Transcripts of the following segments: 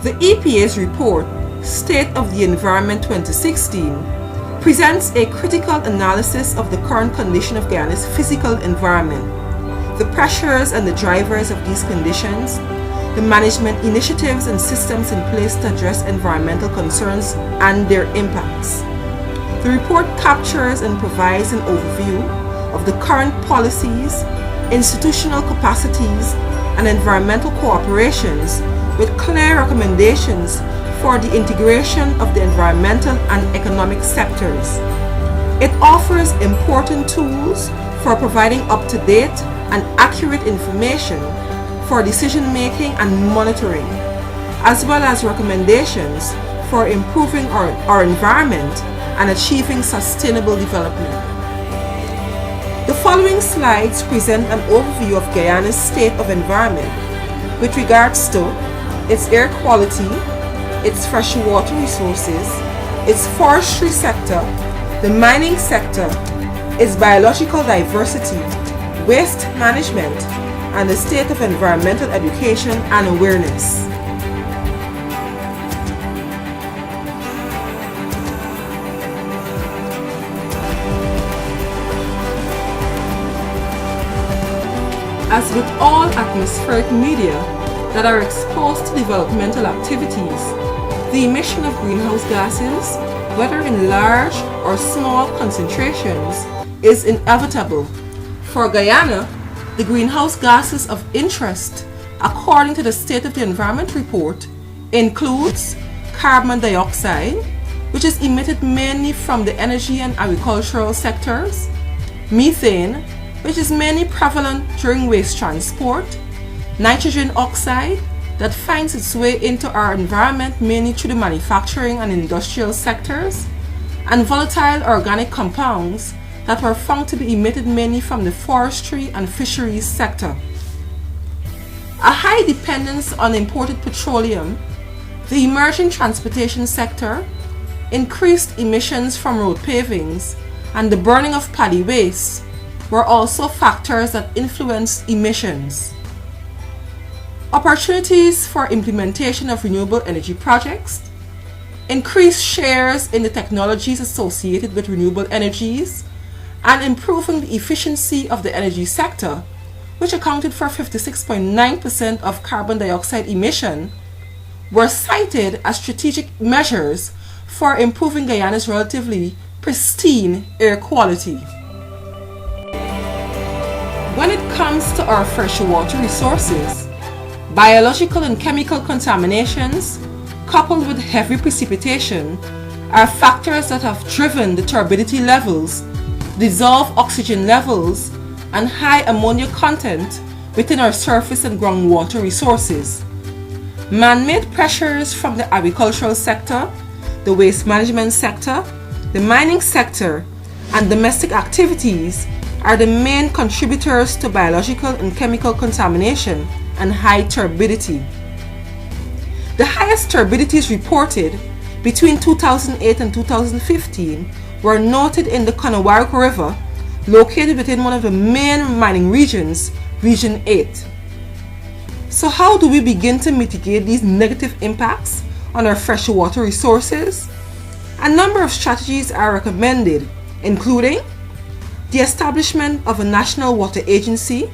The EPA's report, State of the Environment 2016, presents a critical analysis of the current condition of Guyana's physical environment, the pressures and the drivers of these conditions, the management initiatives and systems in place to address environmental concerns and their impacts. The report captures and provides an overview of the current policies, institutional capacities, and environmental cooperations with clear recommendations for the integration of the environmental and economic sectors. It offers important tools for providing up-to-date and accurate information for decision-making and monitoring, as well as recommendations for improving our environment and achieving sustainable development. The following slides present an overview of Guyana's state of environment with regards to its air quality, its freshwater resources, its forestry sector, the mining sector, its biological diversity, waste management, and the state of environmental education and awareness. As with all atmospheric media that are exposed to developmental activities, the emission of greenhouse gases, whether in large or small concentrations, is inevitable. For Guyana, the greenhouse gases of interest, according to the State of the Environment report, includes carbon dioxide, which is emitted mainly from the energy and agricultural sectors, methane, which is mainly prevalent during waste transport, nitrogen oxide, that finds its way into our environment mainly through the manufacturing and industrial sectors, and volatile organic compounds that were found to be emitted mainly from the forestry and fisheries sector. A high dependence on imported petroleum, the emerging transportation sector, increased emissions from road pavings, and the burning of paddy waste were also factors that influenced emissions. Opportunities for implementation of renewable energy projects, increased shares in the technologies associated with renewable energies, and improving the efficiency of the energy sector, which accounted for 56.9% of carbon dioxide emission, were cited as strategic measures for improving Guyana's relatively pristine air quality. When it comes to our freshwater resources, biological and chemical contaminations, coupled with heavy precipitation, are factors that have driven the turbidity levels, dissolved oxygen levels, and high ammonia content within our surface and groundwater resources. Man-made pressures from the agricultural sector, the waste management sector, the mining sector, and domestic activities are the main contributors to biological and chemical contamination and high turbidity. The highest turbidities reported between 2008 and 2015 were noted in the Conawarik River, located within one of the main mining regions, Region 8. So how do we begin to mitigate these negative impacts on our freshwater resources? A number of strategies are recommended, including the establishment of a national water agency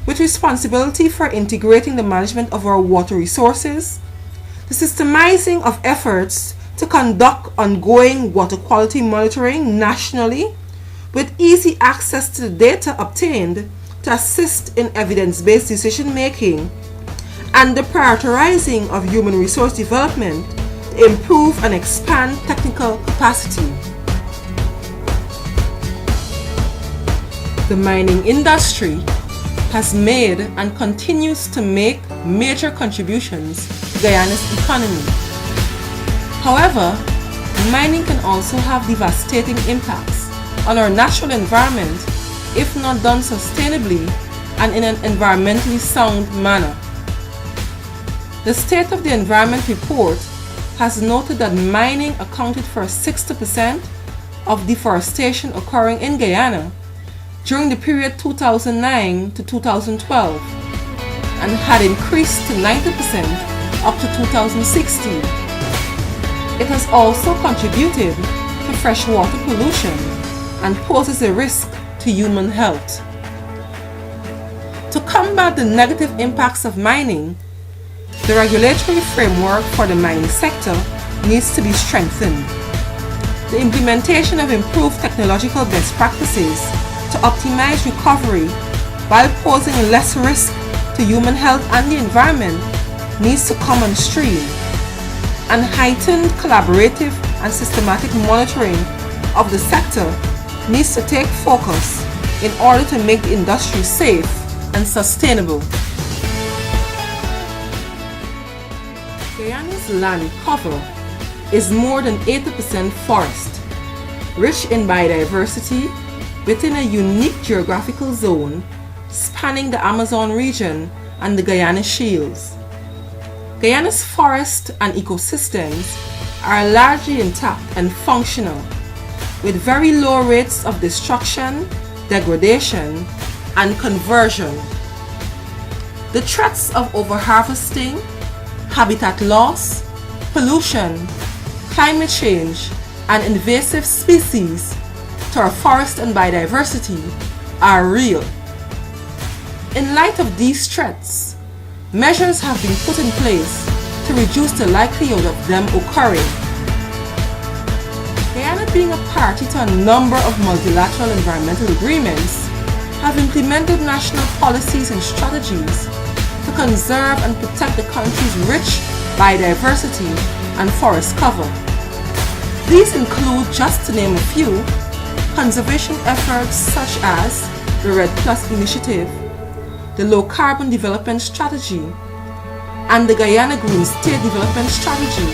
with responsibility for integrating the management of our water resources, the systemizing of efforts to conduct ongoing water quality monitoring nationally with easy access to the data obtained to assist in evidence-based decision-making, and the prioritizing of human resource development to improve and expand technical capacity. The mining industry has made and continues to make major contributions to Guyana's economy. However, mining can also have devastating impacts on our natural environment if not done sustainably and in an environmentally sound manner. The State of the Environment report has noted that mining accounted for 60% of deforestation occurring in Guyana during the period 2009 to 2012 and had increased to 90% up to 2016. It has also contributed to freshwater pollution and poses a risk to human health. To combat the negative impacts of mining, the regulatory framework for the mining sector needs to be strengthened. The implementation of improved technological best practices to optimize recovery while posing less risk to human health and the environment needs to come on stream, and heightened collaborative and systematic monitoring of the sector needs to take focus in order to make the industry safe and sustainable. Guyana's land cover is more than 80% forest, rich in biodiversity within a unique geographical zone spanning the Amazon region and the Guyana Shields. Guyana's forests and ecosystems are largely intact and functional, with very low rates of destruction, degradation, and conversion. The threats of overharvesting, habitat loss, pollution, climate change, and invasive species to our forest and biodiversity are real. In light of these threats, measures have been put in place to reduce the likelihood of them occurring. Guyana, being a party to a number of multilateral environmental agreements, have implemented national policies and strategies to conserve and protect the country's rich biodiversity and forest cover. These include, just to name a few, conservation efforts such as the REDD+ initiative, the Low Carbon Development Strategy, and the Guyana Green State Development Strategy,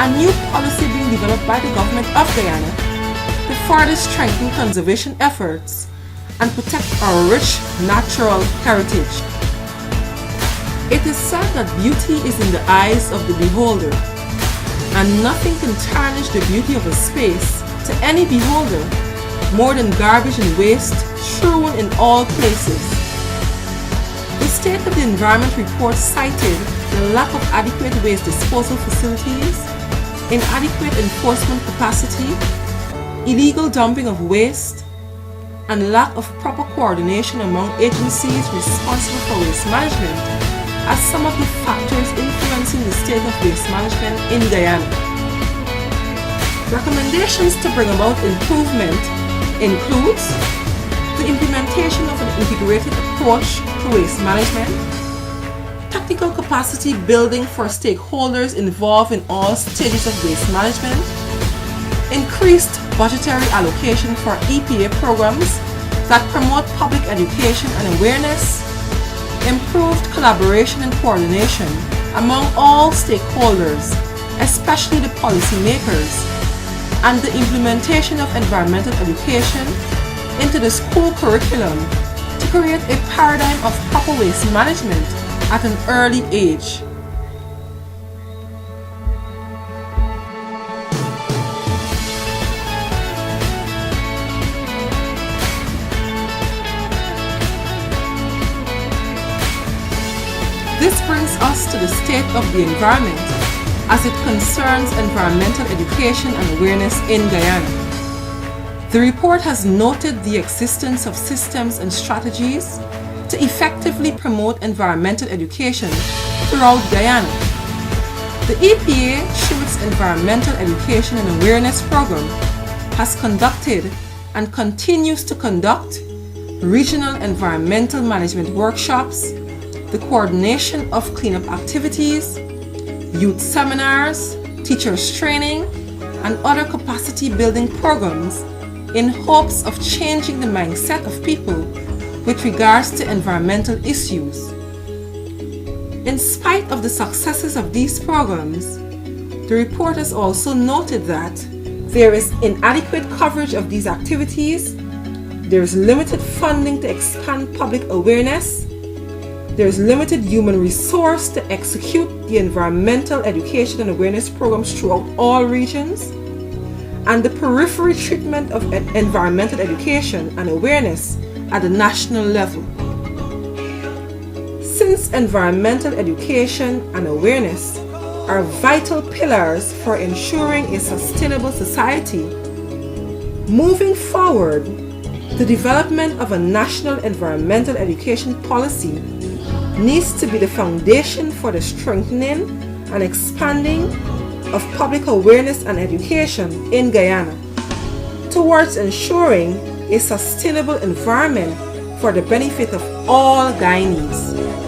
a new policy being developed by the government of Guyana to further strengthen conservation efforts and protect our rich natural heritage. It is said that beauty is in the eyes of the beholder, and nothing can tarnish the beauty of a space to any beholder more than garbage and waste strewn in all places. The State of the Environment report cited the lack of adequate waste disposal facilities, inadequate enforcement capacity, illegal dumping of waste, and lack of proper coordination among agencies responsible for waste management as some of the factors influencing the state of waste management in Guyana. Recommendations to bring about improvement includes the implementation of an integrated approach to waste management, technical capacity building for stakeholders involved in all stages of waste management, increased budgetary allocation for EPA programs that promote public education and awareness, improved collaboration and coordination among all stakeholders, especially the policymakers, and the implementation of environmental education into the school curriculum to create a paradigm of proper waste management at an early age. This brings us to the state of the environment as it concerns environmental education and awareness in Guyana. The report has noted the existence of systems and strategies to effectively promote environmental education throughout Guyana. The EPA, through its Environmental Education and Awareness Program, has conducted and continues to conduct regional environmental management workshops, the coordination of cleanup activities, youth seminars, teachers training, and other capacity building programs in hopes of changing the mindset of people with regards to environmental issues. In spite of the successes of these programs, the report has also noted that there is inadequate coverage of these activities, there is limited funding to expand public awareness, there is limited human resource to execute the environmental education and awareness programs throughout all regions, and the periphery treatment of environmental education and awareness at the national level. Since environmental education and awareness are vital pillars for ensuring a sustainable society, moving forward, the development of a national environmental education policy needs to be the foundation for the strengthening and expanding of public awareness and education in Guyana towards ensuring a sustainable environment for the benefit of all Guyanese.